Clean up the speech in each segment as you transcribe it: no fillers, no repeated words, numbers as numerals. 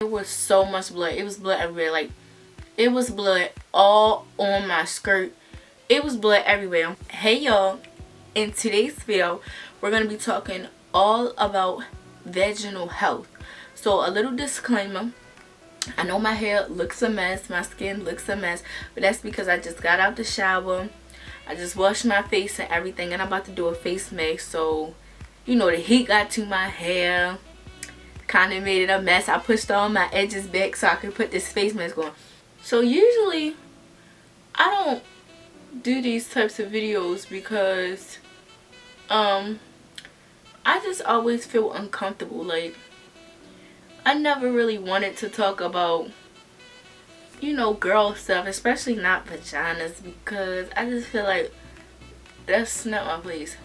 It was so much blood. It was blood everywhere. Like, it was blood all on my skirt. It was blood everywhere. Hey y'all, in today's video we're going to be talking all about vaginal health. So a little disclaimer, I know my hair looks a mess, my skin looks a mess, but that's because I just got out the shower, I just washed my face and everything, and I'm about to do a face mask. So you know, the heat got to my hair, kind of made it a mess. I pushed all my edges back so I could put this face mask on. So usually I don't do these types of videos because I just always feel uncomfortable. Like, I never really wanted to talk about, you know, girl stuff, especially not vaginas, because I just feel like that's not my place.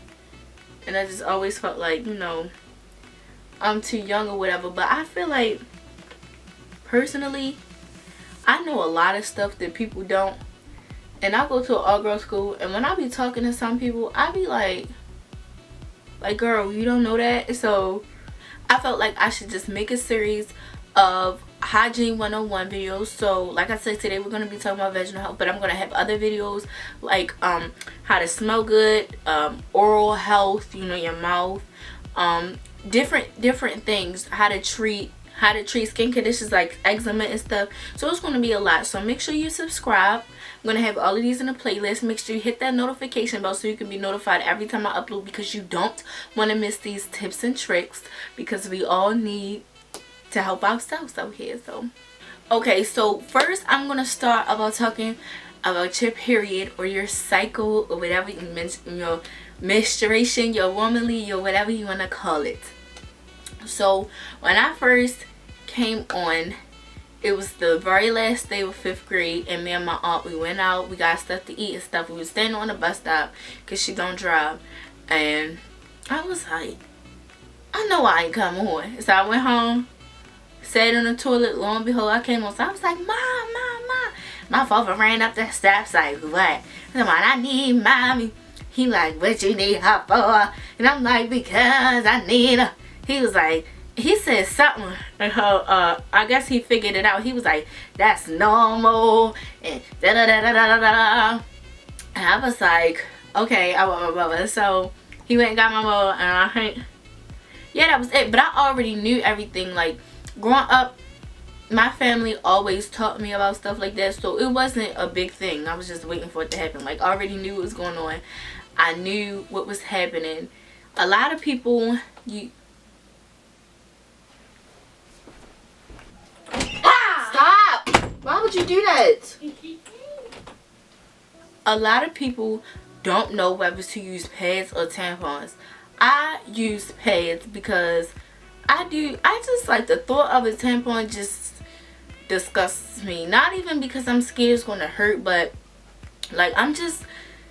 And I just always felt like, you know, I'm too young or whatever. But I feel like, personally, I know a lot of stuff that people don't. And I go to an all-girl school, and when I be talking to some people, I be like, girl, you don't know that? So I felt like I should just make a series of hygiene 101 videos. So like I said, today we're going to be talking about vaginal health, but I'm going to have other videos like how to smell good, oral health, you know, your mouth, different things, how to treat skin conditions like eczema and stuff. So it's going to be a lot. So make sure you subscribe. I'm going to have all of these in a playlist. Make sure you hit that notification bell so you can be notified every time I upload, because you don't want to miss these tips and tricks, because we all need to help ourselves out here. So okay, so first I'm going to start about talking about your period or your cycle or whatever you mention, your menstruation, your womanly, your whatever you want to call it. So when I first came on, it was the very last day of 5th grade, and me and my aunt, we went out, we got stuff to eat and stuff. We was standing on the bus stop because she don't drive, and I was like, I know I ain't come on. So I went home, sat in the toilet. Lo and behold, I came on. So I was like, Mom. My father ran up the steps like, what? I'm like, I need mommy. He like, what you need her for? And I'm like, because I need her. He was like, he said something, and I guess he figured it out. He was like, that's normal, and da da da da da da. And I was like, okay, I want my mother. So he went and got my mother, and I think, yeah, that was it. But I already knew everything. Like, growing up, my family always taught me about stuff like that, so it wasn't a big thing. I was just waiting for it to happen. Like, I already knew what was going on. I knew what was happening. A lot of people, Stop! Why would you do that? A lot of people don't know whether to use pads or tampons. I use pads because I just like the thought of a tampon just disgusts me. Not even because I'm scared it's going to hurt, but like, I'm just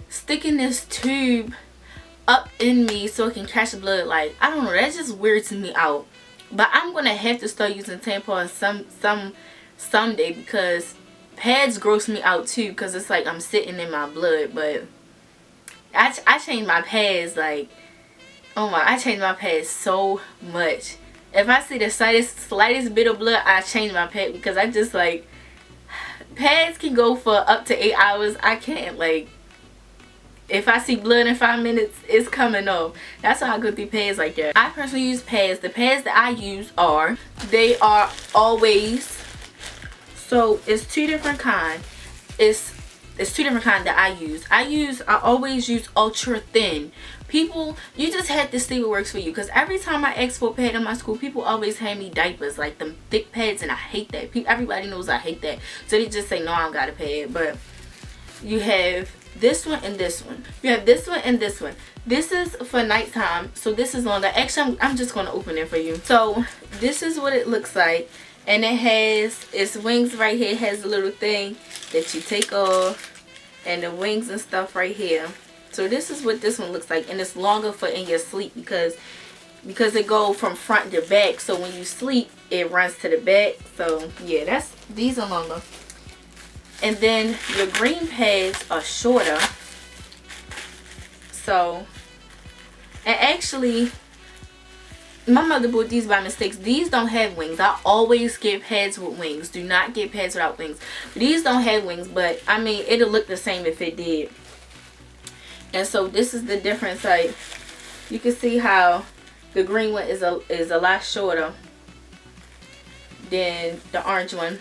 sticking this tube up in me so it can catch blood. Like, I don't know, that just weirds me out. But I'm gonna have to start using tampons someday, because pads gross me out too, because it's like I'm sitting in my blood. But I changed my pads, like, oh my, I changed my pads so much. If I see the slightest bit of blood, I change my pad, because I just like, pads can go for up to 8 hours. I can't, like, if I see blood in 5 minutes, it's coming off. That's how I go through pads like that. I personally use pads. The pads that I use they are Always. So it's two different kinds. It's two different kinds that I use. I always use ultra thin. People, you just have to see what works for you, because every time I ask for a pad in my school, people always hand me diapers, like them thick pads, and I hate that. Everybody knows I hate that, so they just say, no, I don't got a pad. But you have this one and this one. You have this one and this one. This is for nighttime, so this is on the, actually I'm just going to open it for you. So this is what it looks like, and it has its wings right here. It has a little thing that you take off, and the wings and stuff right here. So this is what this one looks like, and it's longer for in your sleep, because it goes from front to back. So when you sleep, it runs to the back. So yeah, these are longer. And then your green pads are shorter. So, and actually, my mother bought these by mistake. These don't have wings. I always give pads with wings. Do not give pads without wings. These don't have wings, but I mean, it'll look the same if it did. And so this is the difference. Like, you can see how the green one is a lot shorter than the orange one.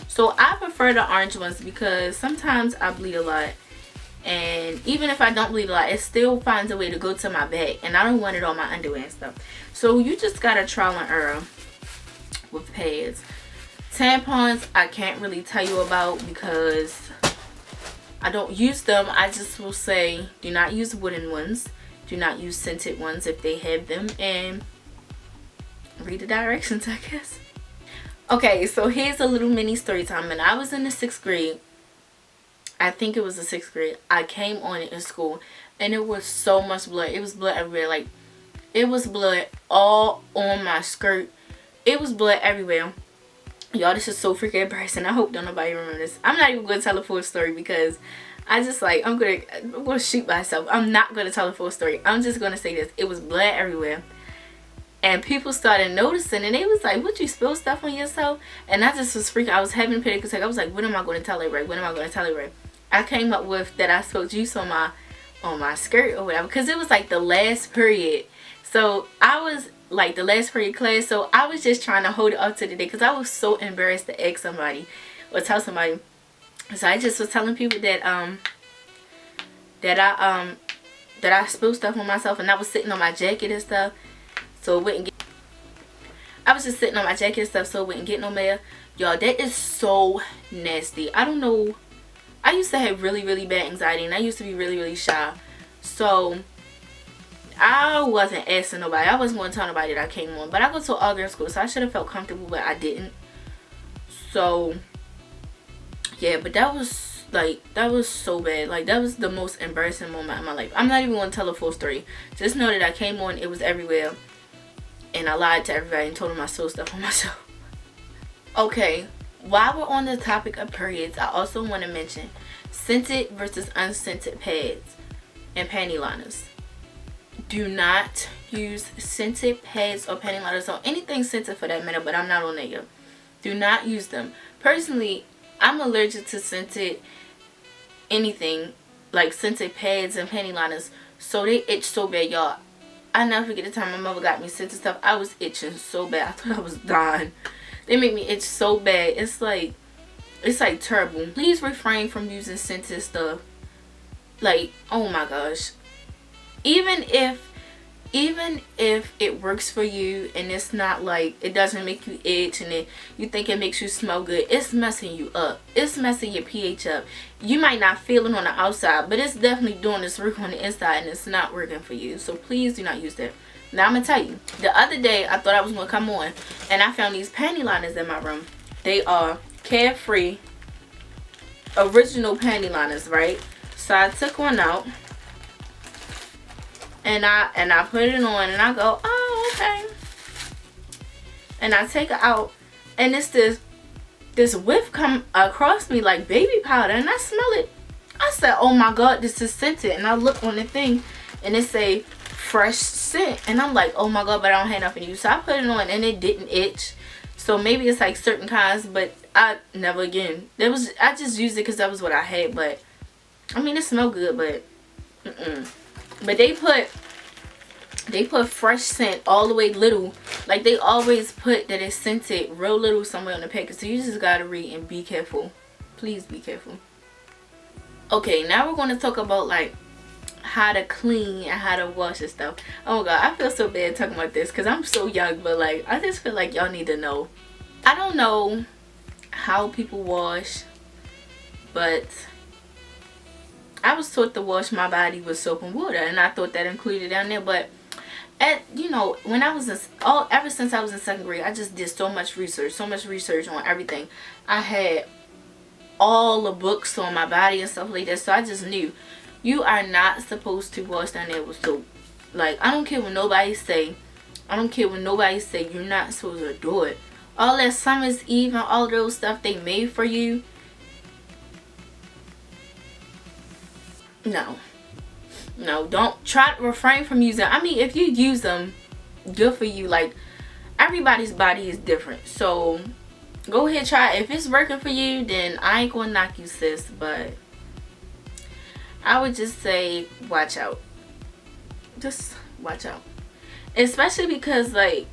So I prefer the orange ones because sometimes I bleed a lot. And even if I don't bleed a lot, it still finds a way to go to my back. And I don't want it on my underwear and stuff. So you just gotta trial and error with pads. Tampons, I can't really tell you about because I don't use them. I just will say, do not use wooden ones. Do not use scented ones if they have them. And read the directions, I guess. Okay, so here's a little mini story time. When I was in the 6th grade, I think it was the 6th grade, I came on it in school, and it was so much blood. It was blood everywhere. Like, it was blood all on my skirt. It was blood everywhere. Y'all, this is so freaking embarrassing. I hope don't nobody remember this. I'm not even going to tell a full story because I just like, I'm gonna shoot myself. I'm not going to tell a full story. I'm just going to say this. It was blood everywhere. And people started noticing, and they was like, "Would you spill stuff on yourself?" And I just was freaking. I was having a panic attack. I was like, "What am I going to tell everybody? What am I going to tell everybody?" I came up with that I spilled juice on my skirt or whatever, because it was like the last period. So I was like the last period class. So I was just trying to hold it up to the day because I was so embarrassed to ask somebody or tell somebody. So I just was telling people that I spilled stuff on myself, and I was sitting on my jacket and stuff. So it wouldn't get, I was just sitting on my jacket and stuff so it wouldn't get no mail. Y'all, that is so nasty. I don't know. I used to have really, really bad anxiety, and I used to be really, really shy. So I wasn't asking nobody. I wasn't going to tell nobody that I came on. But I go to all girls school, so I should have felt comfortable, but I didn't. So yeah, but that was like, that was so bad. Like, that was the most embarrassing moment in my life. I'm not even going to tell a full story. Just know that I came on, it was everywhere. And I lied to everybody and told them I spilled stuff on myself. Okay, while we're on the topic of periods, I also want to mention scented versus unscented pads and panty liners. Do not use scented pads or panty liners or anything scented for that matter, but I'm not on that yet. Do not use them. Personally, I'm allergic to scented anything, like scented pads and panty liners, so they itch so bad, y'all. I never forget the time my mother got me scented stuff. I was itching so bad. I thought I was dying. They make me itch so bad. It's like terrible. Please refrain from using scented stuff. Like, oh my gosh. Even if it works for you and it's not like, it doesn't make you itch and you think it makes you smell good, it's messing you up. It's messing your pH up. You might not feel it on the outside, but it's definitely doing its work on the inside, and it's not working for you. So please do not use that. Now I'm gonna tell you, the other day I thought I was gonna come on and I found these panty liners in my room. They are Carefree original panty liners, right? So I took one out and I put it on, and I go, oh, okay. And I take it out, and it's this whiff come across me like baby powder, and I smell it. I said, oh my god, this is scented. And I look on the thing, and it say fresh scent, and I'm like, oh my god, but I don't have nothing to use. So I put it on, and it didn't itch. So maybe it's like certain kinds, but I never again. I just used it because that was what I had. But I mean, it smelled good, but But they put fresh scent all the way little. Like, they always put that it's scented real little somewhere on the package. So you just gotta read and be careful. Please be careful. Okay, now we're going to talk about like how to clean and how to wash and stuff. Oh my god, I feel so bad talking about this because I'm so young, but like, I just feel like y'all need to know. I don't know how people wash, but I was taught to wash my body with soap and water, and I thought that included down there. But you know, when I was ever since I was in 2nd grade, I just did so much research on everything. I had all the books on my body and stuff like that, so I just knew you are not supposed to wash down there with soap. Like, I don't care what nobody say. You're not supposed to do it. All that Summer's Eve and all those stuff they made for you. No, don't try to refrain from using. I mean, if you use them, good for you. Like, everybody's body is different, so go ahead, try it. If it's working for you, then I ain't gonna knock you, sis, but I would just say watch out. Just watch out, especially because, like,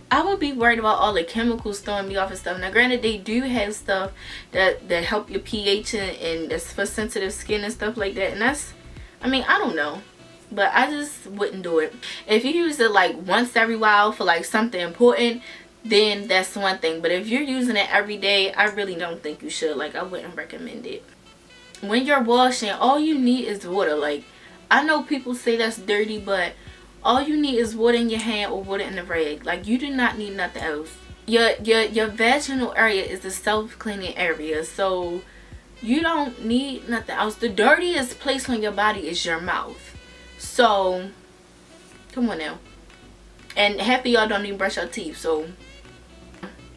I would be worried about all the chemicals throwing me off and stuff. Now granted, they do have stuff that help your pH and that's for sensitive skin and stuff like that, and that's, I mean, I don't know, but I just wouldn't do it. If you use it like once every while for like something important, then that's one thing. But if you're using it every day, I really don't think you should. Like, I wouldn't recommend it. When you're washing, all you need is water. Like, I know people say that's dirty, but all you need is water in your hand or water in the rag. Like, you do not need nothing else. Your vaginal area is the self-cleaning area, so you don't need nothing else. The dirtiest place on your body is your mouth. So come on now. And half of y'all don't even brush your teeth. So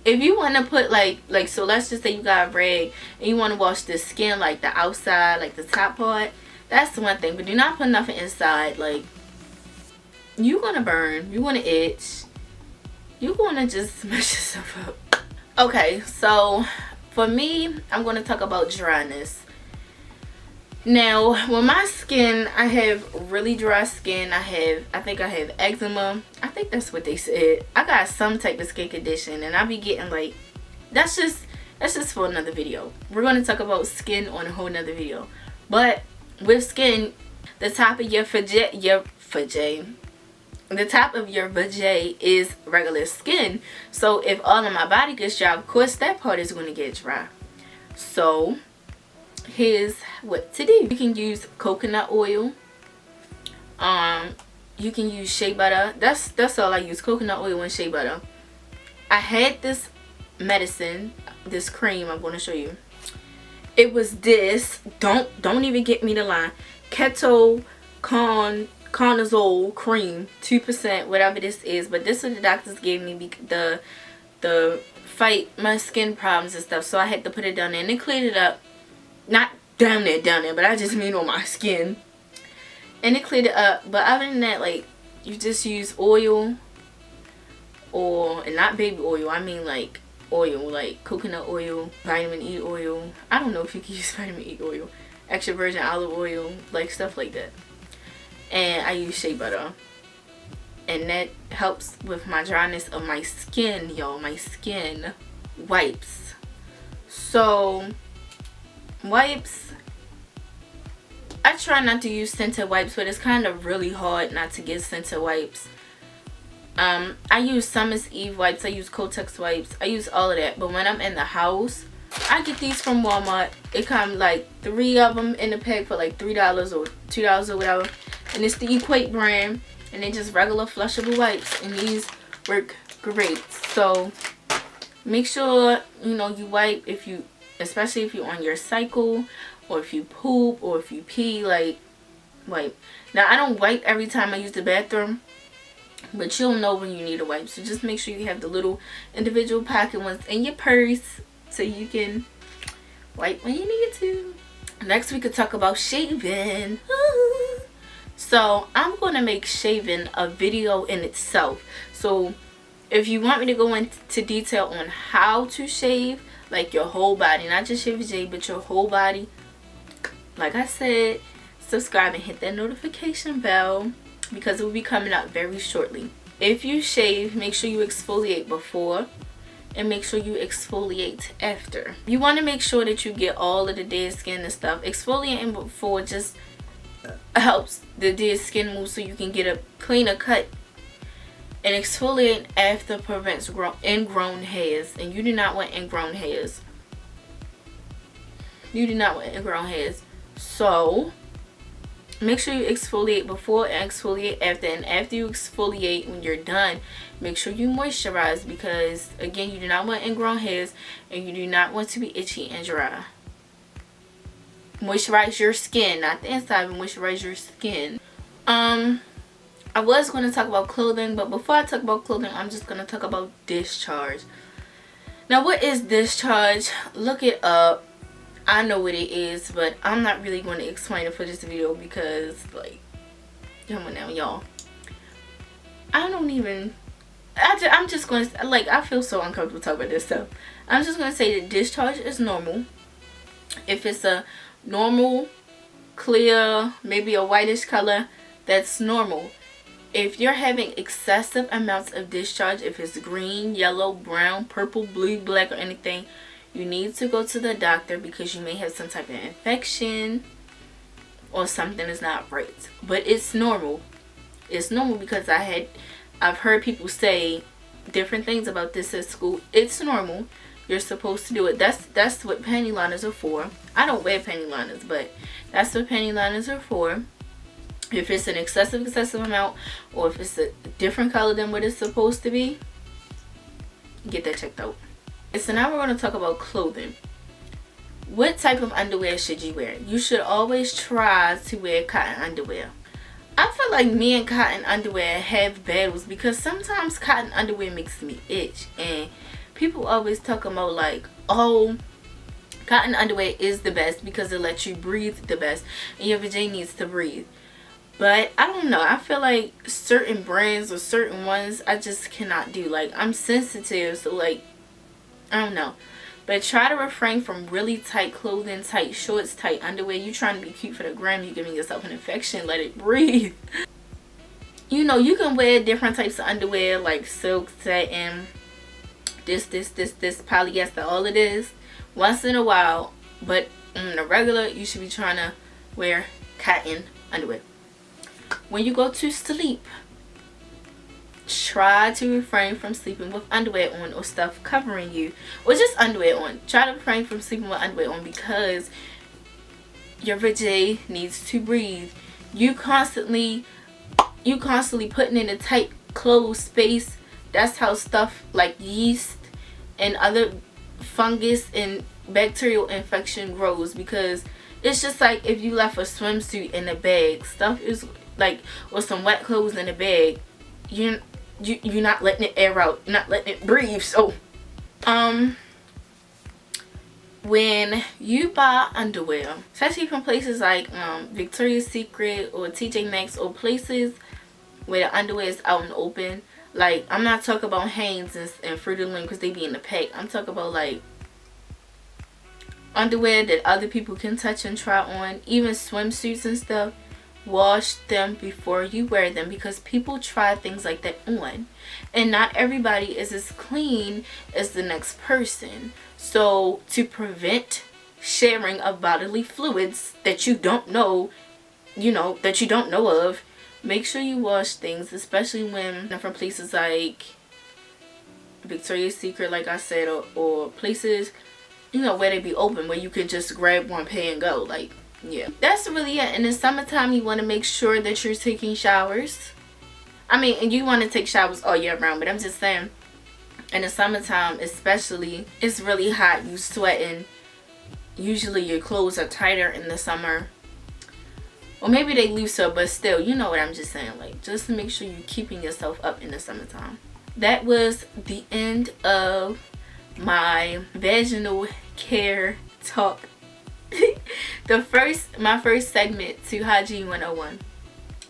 if you want to put like so let's just say you got a rag and you want to wash the skin, like the outside, like the top part, that's the one thing. But do not put nothing inside. Like, you're gonna burn, you're gonna itch, you're gonna just mess yourself up. Okay, so for me, I'm gonna talk about dryness. Now, with my skin, I have really dry skin. I think I have eczema. I think that's what they said. I got some type of skin condition, and I be getting like, that's just for another video. We're gonna talk about skin on a whole nother video. But with skin, the top of your the top of your vajay is regular skin. So if all of my body gets dry, of course that part is going to get dry. So here's what to do. You can use coconut oil. You can use shea butter. That's all I use, coconut oil and shea butter. I had this medicine, this cream I'm going to show you. It was this, don't even get me to lie, ketoconazole cream, 2%, whatever this is. But this is what the doctors gave me the fight my skin problems and stuff. So I had to put it down there, and it cleared it up. Not down there, but I just mean on my skin. And it cleared it up. But other than that, like, you just use oil, and not baby oil, I mean like oil, like coconut oil, vitamin E oil. I don't know if you can use vitamin E oil, extra virgin olive oil, like stuff like that. And I use shea butter, and that helps with my dryness of my skin, y'all. My skin. Wipes. So wipes, I try not to use scented wipes, but it's kind of really hard not to get scented wipes. I use Summer's Eve wipes, I use Kotex wipes, I use all of that. But when I'm in the house, I get these from Walmart. It comes like 3 of them in the pack for like $3 or $2 or whatever. And it's the Equate brand, and they're just regular flushable wipes, and these work great. So make sure, you know, you wipe especially if you're on your cycle, or if you poop, or if you pee, like, wipe. Now, I don't wipe every time I use the bathroom, but you'll know when you need a wipe. So just make sure you have the little individual pocket ones in your purse so you can wipe when you need to. Next, we could talk about shaving. So I'm going to make shaving a video in itself. So if you want me to go into detail on how to shave, like your whole body, not just your vajay, but your whole body, like I said, subscribe and hit that notification bell, because it will be coming up very shortly. If you shave, make sure you exfoliate before, and make sure you exfoliate after. You want to make sure that you get all of the dead skin and stuff. Exfoliating before just helps the dead skin move so you can get a cleaner cut, and exfoliating after prevents ingrown hairs. And you do not want ingrown hairs. You do not want ingrown hairs. So make sure you exfoliate before and exfoliate after. And after you exfoliate, when you're done, make sure you moisturize, because again, you do not want ingrown hairs, and you do not want to be itchy and dry. Moisturize your skin, not the inside, but moisturize your skin. I was going to talk about clothing, but before I talk about clothing, I'm just going to talk about discharge. Now, what is discharge? Look it up. I know what it is, but I'm not really going to explain it for this video, because, like, come on now, y'all. I don't even, I'm just going to, like, I feel so uncomfortable talking about this stuff. I'm just going to say that discharge is normal. If it's a normal, clear, maybe a whitish color, that's normal. If you're having excessive amounts of discharge, if it's green, yellow, brown, purple, blue, black, or anything, you need to go to the doctor because you may have some type of infection or something is not right. But it's normal. It's normal because I've heard people say different things about this at school. It's normal. You're supposed to do it. That's what panty liners are for. I don't wear panty liners, but that's what panty liners are for. If it's an excessive amount, or if it's a different color than what it's supposed to be, get that checked out. And so now we're going to talk about clothing. What type of underwear should you wear? You should always try to wear cotton underwear. I feel like me and cotton underwear have battles because sometimes cotton underwear makes me itch, and people always talk about like, oh, cotton underwear is the best because it lets you breathe the best and your vagina needs to breathe. But I don't know, I feel like certain brands or certain ones I just cannot do. Like, I'm sensitive, so like, I don't know. But try to refrain from really tight clothing, tight shorts, tight underwear. You trying to be cute for the gram, you giving yourself an infection. Let it breathe. You know, you can wear different types of underwear like silk, satin, this, polyester, all it is, once in a while. But on the regular, you should be trying to wear cotton underwear. When you go to sleep, try to refrain from sleeping with underwear on or stuff covering you, or just underwear on. Try to refrain from sleeping with underwear on because your vagina needs to breathe. You constantly putting in a tight closed space. That's how stuff like yeast and other fungus and bacterial infection grows, because it's just like if you left a swimsuit in a bag, stuff is like, or some wet clothes in a bag, you're not letting it air out, you're not letting it breathe. So when you buy underwear, especially from places like Victoria's Secret or TJ Maxx, or places where the underwear is out in the open, like, I'm not talking about Hanes and Fruit of the Loom because they be in the pack. I'm talking about like underwear that other people can touch and try on, even swimsuits and stuff. Wash them before you wear them because people try things like that on, and not everybody is as clean as the next person. So to prevent sharing of bodily fluids that you don't know, that you don't know of, make sure you wash things, especially when they're from places like Victoria's Secret, like I said, or places, where they be open, where you can just grab one pair and go. Like, yeah, that's really it. In the summertime, you want to make sure that you're taking showers. I mean, and you want to take showers all year round, but I'm just saying, in the summertime especially, it's really hot, you sweating. Usually your clothes are tighter in the summer, or maybe they looser, but still, you know what I'm just saying, like, just to make sure you're keeping yourself up in the summertime. That was the end of my vaginal care talk. My first segment to Hygiene 101.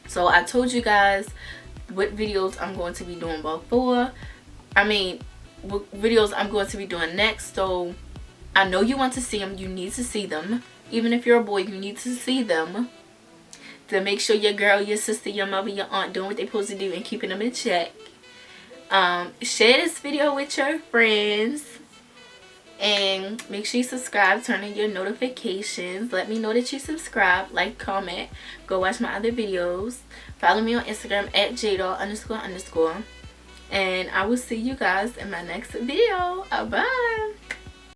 So I told you guys what videos I'm going to be doing before. I mean, what videos I'm going to be doing next. So I know you want to see them. You need to see them. Even if you're a boy, you need to see them to make sure your girl, your sister, your mother, your aunt doing what they're supposed to do and keeping them in check. Share this video with your friends. And make sure you subscribe, turn on your notifications. Let me know that you subscribe, like, comment. Go watch my other videos. Follow me on Instagram at jdoll__. And I will see you guys in my next video. Bye.